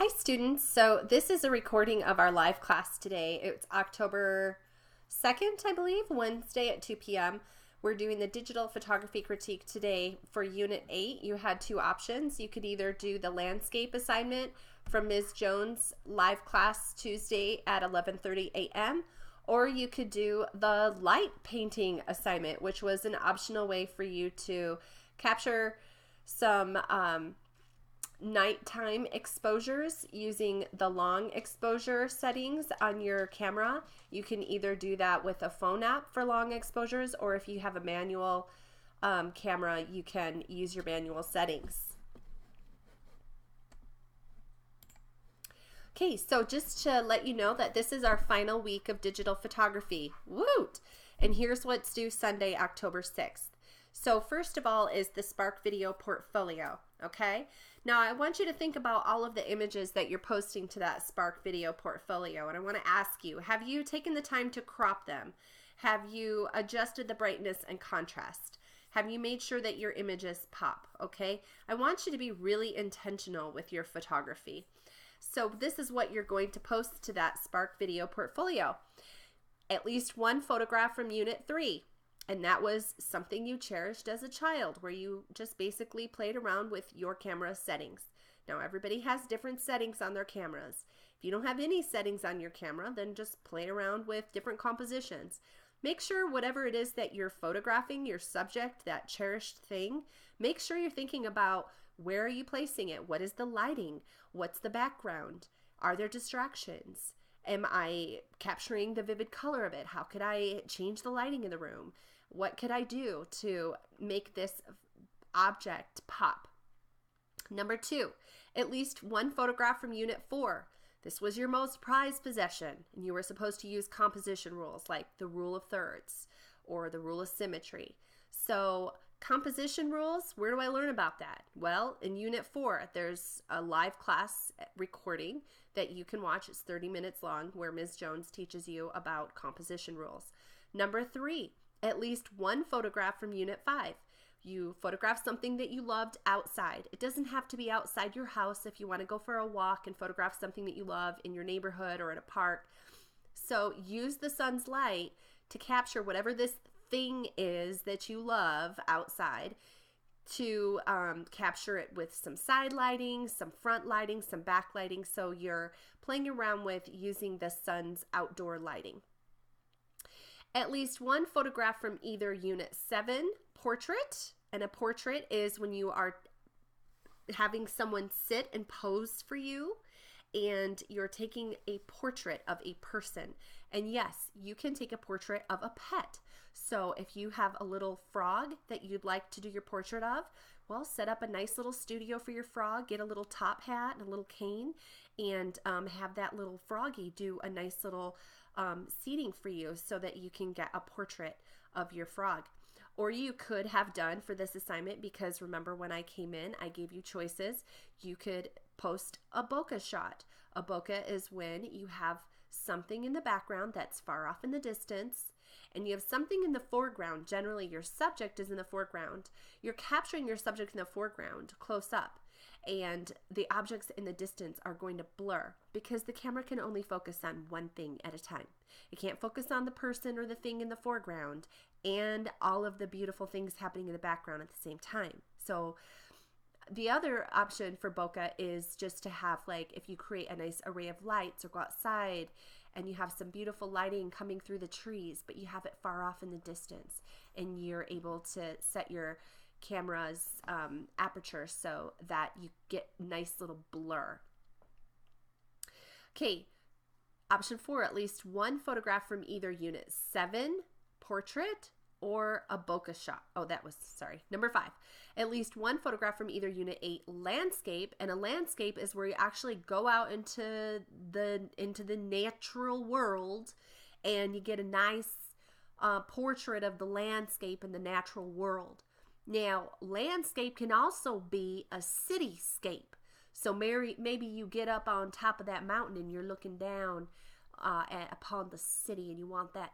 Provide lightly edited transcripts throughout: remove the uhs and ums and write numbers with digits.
Hi students, so this is a recording of our live class today. It's October 2nd, I believe, Wednesday at 2 p.m. We're doing the digital photography critique today for Unit 8. You had two options. You could either do the landscape assignment from Ms. Jones' live class Tuesday at 11:30 a.m. or you could do the light painting assignment, which was an optional way for you to capture some nighttime exposures using the long exposure settings on your camera. You can either do that with a phone app for long exposures, or if you have a manual camera, you can use your manual settings. Okay, so just to let you know that this is our final week of digital photography. Woot! And here's what's due Sunday, October 6th. So first of all is the Spark Video Portfolio, okay? Now I want you to think about all of the images that you're posting to that Spark Video Portfolio, and I want to ask you, have you taken the time to crop them? Have you adjusted the brightness and contrast? Have you made sure that your images pop, okay? I want you to be really intentional with your photography. So this is what you're going to post to that Spark Video Portfolio. At least one photograph from Unit 3. And that was something you cherished as a child, where you just basically played around with your camera settings. Now, everybody has different settings on their cameras. If you don't have any settings on your camera, then just play around with different compositions. Make sure whatever it is that you're photographing, your subject, that cherished thing, make sure you're thinking about where are you placing it? What is the lighting? What's the background? Are there distractions? Am I capturing the vivid color of it? How could I change the lighting in the room? What could I do to make this object pop? Number 2, at least one photograph from Unit 4. This was your most prized possession, and you were supposed to use composition rules like the rule of thirds or the rule of symmetry. So composition rules, where do I learn about that? Well, in Unit 4, there's a live class recording that you can watch. It's 30 minutes long, where Ms. Jones teaches you about composition rules. Number 3, at least one photograph from Unit 5. You photograph something that you loved outside. It doesn't have to be outside your house if you want to go for a walk and photograph something that you love in your neighborhood or at a park. So use the sun's light to capture whatever this thing is that you love outside, to capture it with some side lighting, some front lighting, some back lighting. So you're playing around with using the sun's outdoor lighting. At least one photograph from either Unit 7, portrait, and a portrait is when you are having someone sit and pose for you, and you're taking a portrait of a person. And yes, you can take a portrait of a pet. So if you have a little frog that you'd like to do your portrait of, well, set up a nice little studio for your frog, get a little top hat and a little cane, and have that little froggy do a nice little seating for you so that you can get a portrait of your frog. Or you could have done for this assignment, because remember when I came in, I gave you choices. You could post a bokeh shot. A bokeh is when you have something in the background that's far off in the distance, and you have something in the foreground. Generally, your subject is in the foreground. You're capturing your subject in the foreground close up, and the objects in the distance are going to blur because the camera can only focus on one thing at a time. It can't focus on the person or the thing in the foreground and all of the beautiful things happening in the background at the same time. So the other option for bokeh is just to have, like, if you create a nice array of lights or go outside and you have some beautiful lighting coming through the trees, but you have it far off in the distance, and you're able to set your camera's aperture so that you get nice little blur. Okay, option 4, at least one photograph from either Unit 7, portrait, or a bokeh shot. Oh, that was, sorry. Number 5, at least one photograph from either Unit 8, landscape. And a landscape is where you actually go out into the natural world, and you get a nice portrait of the landscape and the natural world. Now, landscape can also be a cityscape. So maybe you get up on top of that mountain and you're looking down upon the city, and you want that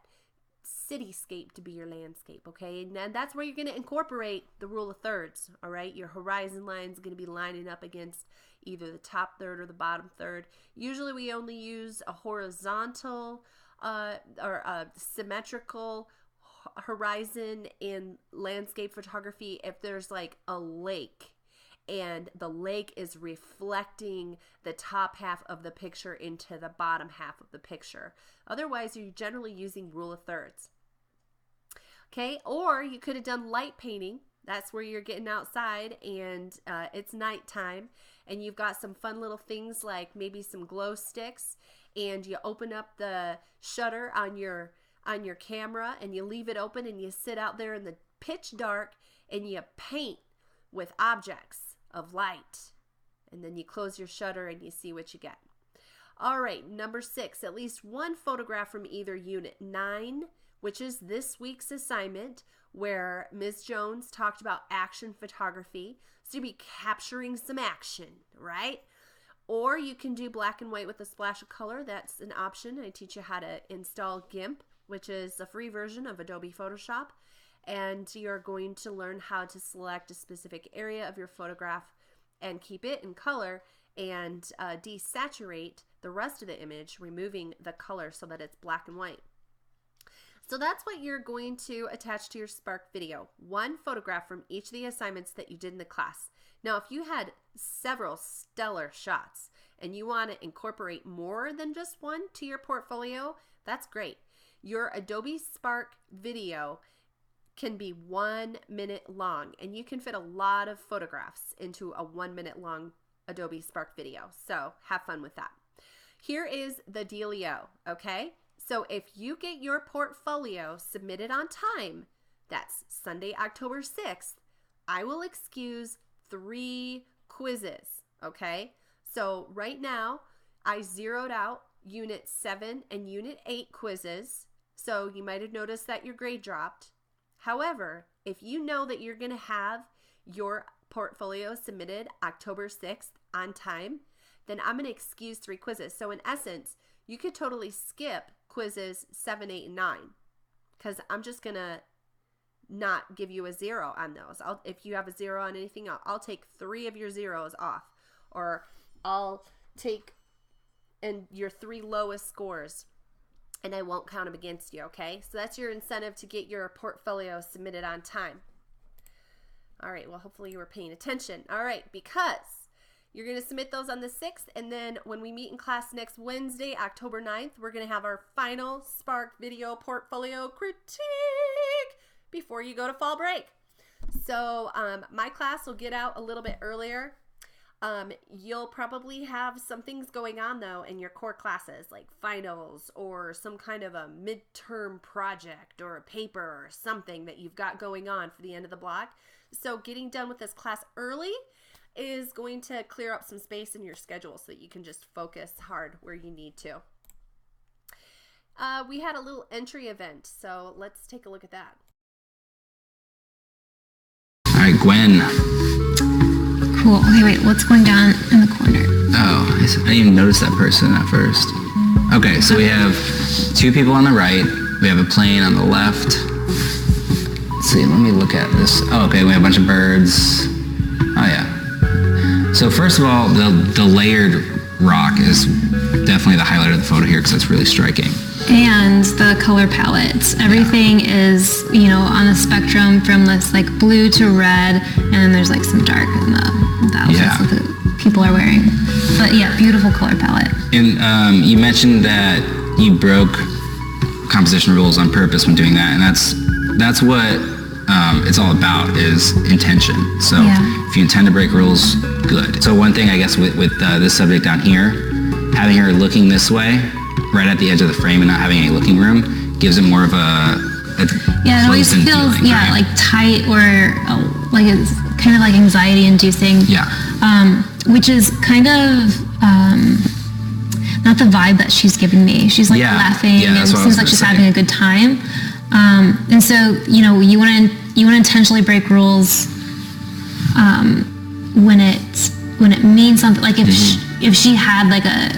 cityscape to be your landscape, okay? And then that's where you're going to incorporate the rule of thirds, all right? Your horizon line is going to be lining up against either the top third or the bottom third. Usually we only use a horizontal or a symmetrical horizon in landscape photography if there's like a lake and the lake is reflecting the top half of the picture into the bottom half of the picture. Otherwise, you're generally using rule of thirds. Okay, or you could have done light painting. That's where you're getting outside and it's nighttime and you've got some fun little things like maybe some glow sticks, and you open up the shutter on your camera and you leave it open and you sit out there in the pitch dark and you paint with objects of light, and then you close your shutter and you see what you get. All right, number 6, at least one photograph from either unit 9, which is this week's assignment, where Ms. Jones talked about action photography. So you'll be capturing some action, right? Or you can do black and white with a splash of color. That's an option. I teach you how to install GIMP, which is a free version of Adobe Photoshop. And you're going to learn how to select a specific area of your photograph and keep it in color and desaturate the rest of the image, removing the color so that it's black and white. So that's what you're going to attach to your Spark video. One photograph from each of the assignments that you did in the class. Now, if you had several stellar shots and you want to incorporate more than just one to your portfolio, that's great. Your Adobe Spark video can be 1 minute long, and you can fit a lot of photographs into a 1 minute long Adobe Spark video. So have fun with that. Here is the dealio, okay? So if you get your portfolio submitted on time, that's Sunday, October 6th, I will excuse 3 quizzes, okay? So right now, I zeroed out Unit 7 and Unit 8 quizzes, so you might have noticed that your grade dropped. However, if you know that you're going to have your portfolio submitted October 6th on time, then I'm going to excuse 3 quizzes. So in essence, you could totally skip quizzes 7, 8, and 9 because I'm just going to not give you a 0 on those. If you have a 0 on anything, I'll take 3 of your zeros off, or I'll take your 3 lowest scores and I won't count them against you, okay? So that's your incentive to get your portfolio submitted on time. All right, well, hopefully you were paying attention. All right, because you're going to submit those on the 6th, and then when we meet in class next Wednesday, October 9th, we're going to have our final Spark video portfolio critique before you go to fall break. So my class will get out a little bit earlier. You'll probably have some things going on though in your core classes like finals or some kind of a midterm project or a paper or something that you've got going on for the end of the block. So getting done with this class early is going to clear up some space in your schedule so that you can just focus hard where you need to. We had a little entry event, so let's take a look at that. All right, Gwen. Cool. Okay, wait, what's going down in the corner? Oh, I didn't even notice that person at first. Okay, so we have 2 people on the right. We have a plane on the left. Let's see, let me look at this. Oh, okay, we have a bunch of birds. Oh, yeah. So first of all, the layered rock is definitely the highlight of the photo here because it's really striking. And the color palettes. Everything is, on the spectrum from this like blue to red, and then there's like some dark in the outfits that the people are wearing. But yeah, beautiful color palette. And you mentioned that you broke composition rules on purpose when doing that, and that's what it's all about, is intention. So if you intend to break rules, good. So one thing I guess with this subject down here, having her looking this way, right at the edge of the frame and not having any looking room, gives it more of a it always feels feeling, right? Like tight, or like it's kind of like anxiety inducing, which is kind of not the vibe that she's giving me. She's like laughing and it seems like she's having a good time, and so you want to intentionally break rules when it means something. Like if she had like a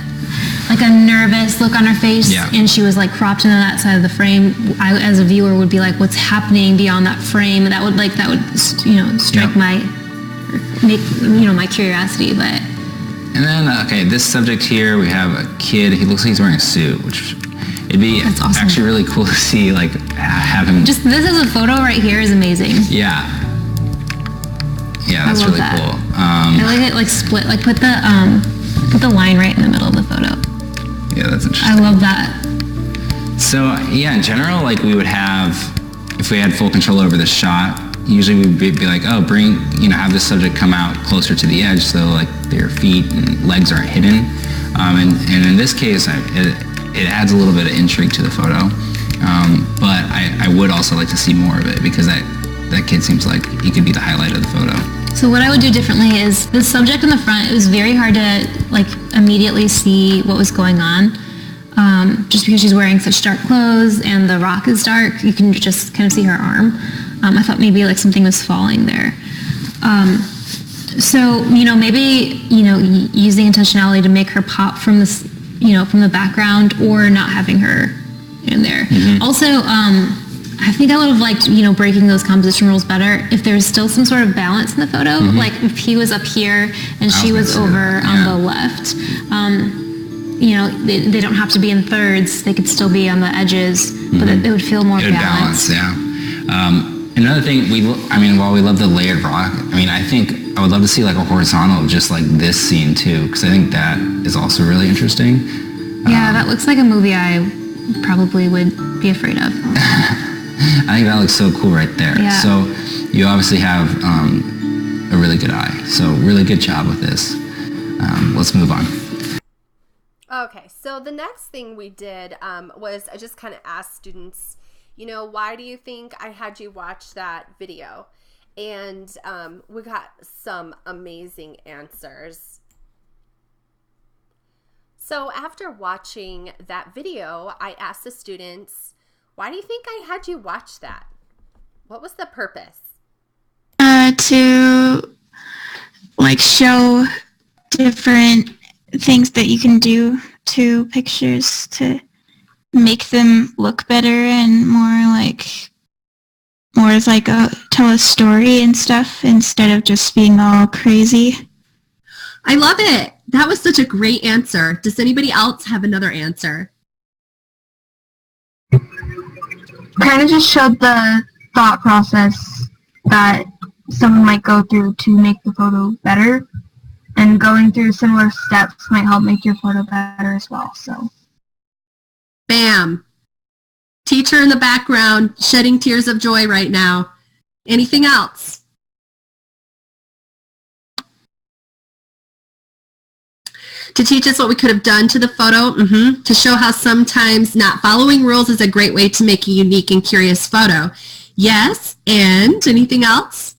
nervous look on her face and she was like cropped into that side of the frame, I as a viewer would be like, what's happening beyond that frame? And that would strike my curiosity. But And then, okay, this subject here, we have a kid. He looks like he's wearing a suit, which it'd be awesome. Actually really cool to see, like, have him. Just this as a photo right here is amazing. Yeah. Yeah, that's really cool. I like it, like, split, like, put the line right in the middle of the photo. Yeah, that's interesting. I love that. So, yeah, in general, like, we would have, if we had full control over the shot, usually we'd be like, oh, have this subject come out closer to the edge so, like, their feet and legs aren't hidden. And in this case, it adds a little bit of intrigue to the photo. But I would also like to see more of it because that kid seems like he could be the highlight of the photo. So what I would do differently is the subject in the front, it was very hard to, like, immediately see what was going on. Just because she's wearing such dark clothes and the rock is dark, you can just kind of see her arm. I thought maybe like something was falling there. So, maybe, using intentionality to make her pop from this, from the background or not having her in there. Mm-hmm. Also, I think I would have liked, breaking those composition rules better if there's still some sort of balance in the photo. Mm-hmm. Like if he was up here and she was over on the left. They don't have to be in thirds. They could still be on the edges, but it would feel more balanced. Yeah. Another thing, while we love the layered rock, I think I would love to see like a horizontal, just like this scene too, because I think that is also really interesting. Yeah, that looks like a movie I probably would be afraid of. I think that looks so cool right there. Yeah. So you obviously have a really good eye. So really good job with this. Let's move on. Okay, so the next thing we did was I just kind of asked students, why do you think I had you watch that video? And we got some amazing answers. So after watching that video, I asked the students, why do you think I had you watch that? What was the purpose? To like show different things that you can do to pictures to make them look better and more as like tell a story and stuff instead of just being all crazy. I love it. That was such a great answer. Does anybody else have another answer? Kind of just showed the thought process that someone might go through to make the photo better, and going through similar steps might help make your photo better as well. So, bam. Teacher in the background shedding tears of joy right now. Anything else? To teach us what we could have done to the photo, to show how sometimes not following rules is a great way to make a unique and curious photo. Yes, and anything else?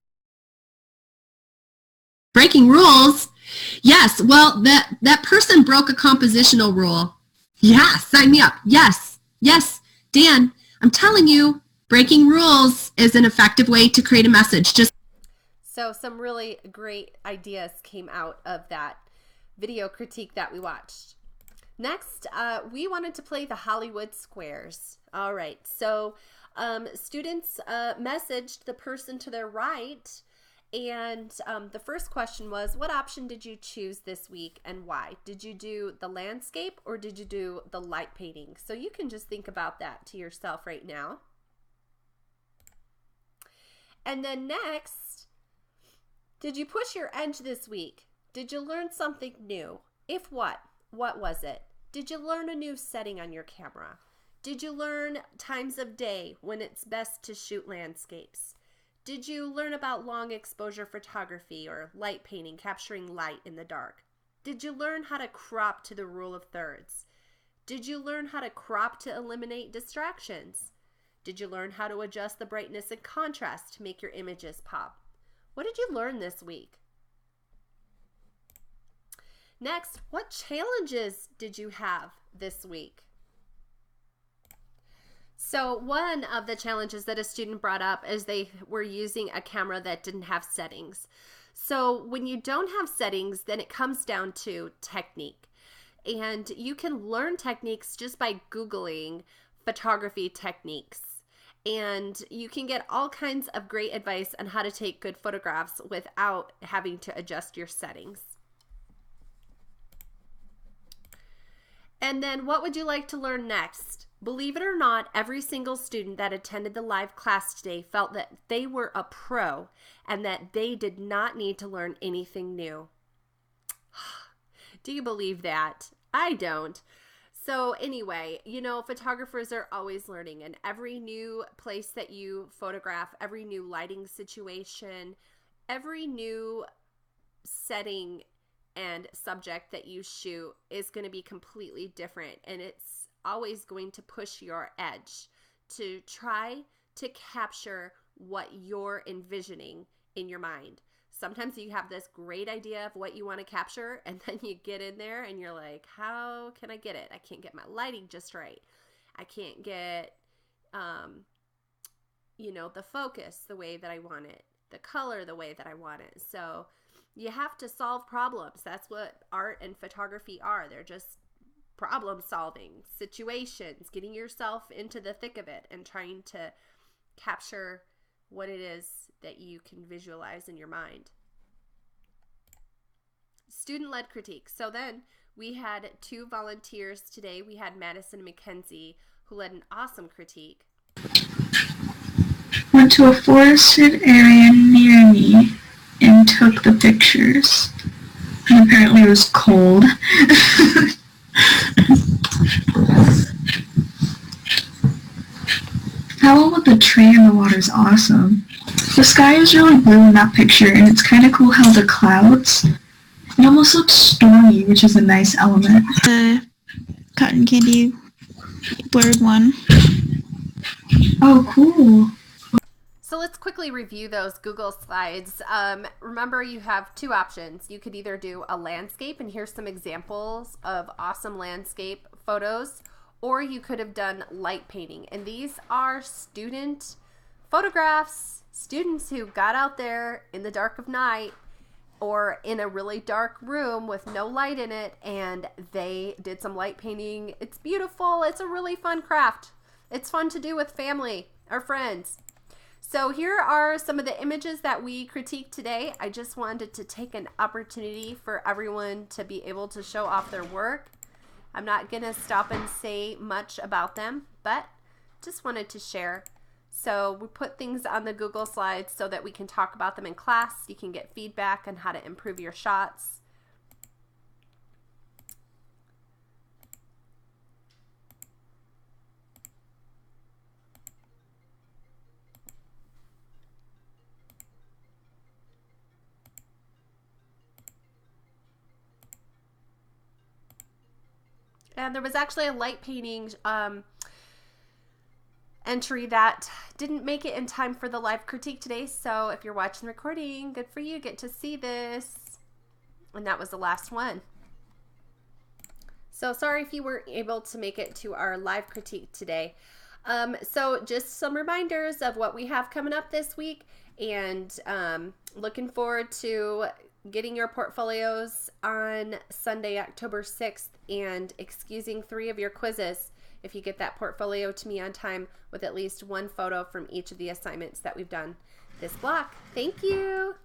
Breaking rules? Yes, well, that person broke a compositional rule. Yeah, sign me up. Yes, Dan, I'm telling you, breaking rules is an effective way to create a message. So some really great ideas came out of that video critique that we watched. Next, we wanted to play the Hollywood Squares. All right, so students messaged the person to their right, and the first question was, what option did you choose this week and why? Did you do the landscape or did you do the light painting? So you can just think about that to yourself right now. And then next, did you push your edge this week? Did you learn something new? If what was it? Did you learn a new setting on your camera? Did you learn times of day when it's best to shoot landscapes? Did you learn about long exposure photography or light painting, capturing light in the dark? Did you learn how to crop to the rule of thirds? Did you learn how to crop to eliminate distractions? Did you learn how to adjust the brightness and contrast to make your images pop? What did you learn this week? Next, what challenges did you have this week? So one of the challenges that a student brought up is they were using a camera that didn't have settings. So when you don't have settings, then it comes down to technique. And you can learn techniques just by Googling photography techniques. And you can get all kinds of great advice on how to take good photographs without having to adjust your settings. And then what would you like to learn next? Believe it or not, every single student that attended the live class today felt that they were a pro and that they did not need to learn anything new. Do you believe that? I don't. So anyway, you know, photographers are always learning, and every new place that you photograph, every new lighting situation, every new setting and subject that you shoot is going to be completely different, and it's always going to push your edge to try to capture what you're envisioning in your mind. Sometimes you have this great idea of what you want to capture, and then you get in there and you're like, how can I get it? I can't get my lighting just right. I can't get, you know, the focus the way that I want it, the color the way that I want it. So you have to solve problems. That's what art and photography are. They're just problem solving situations, getting yourself into the thick of it and trying to capture what it is that you can visualize in your mind. Student-led critique. So then we had 2 volunteers today. We had Madison and McKenzie, who led an awesome critique. Went to a forested area near me and took the pictures. And apparently it was cold. Follow with the tree in the water is awesome. The sky is really blue in that picture, and it's kind of cool how the clouds, it almost looks stormy, which is a nice element. The cotton candy blurred one. Oh, cool. So let's quickly review those Google slides. Remember, you have 2 options. You could either do a landscape, and here's some examples of awesome landscape photos, or you could have done light painting. And these are student photographs, students who got out there in the dark of night or in a really dark room with no light in it, and they did some light painting. It's beautiful. It's a really fun craft. It's fun to do with family or friends. So here are some of the images that we critiqued today. I just wanted to take an opportunity for everyone to be able to show off their work. I'm not going to stop and say much about them, but just wanted to share. So we put things on the Google slides so that we can talk about them in class. You can get feedback on how to improve your shots. And there was actually a light painting entry that didn't make it in time for the live critique today. So if you're watching the recording, good for you. Get to see this. And that was the last one. So sorry if you weren't able to make it to our live critique today. So just some reminders of what we have coming up this week, and looking forward to getting your portfolios on Sunday, October 6th, and excusing 3 of your quizzes if you get that portfolio to me on time with at least 1 photo from each of the assignments that we've done this block. Thank you.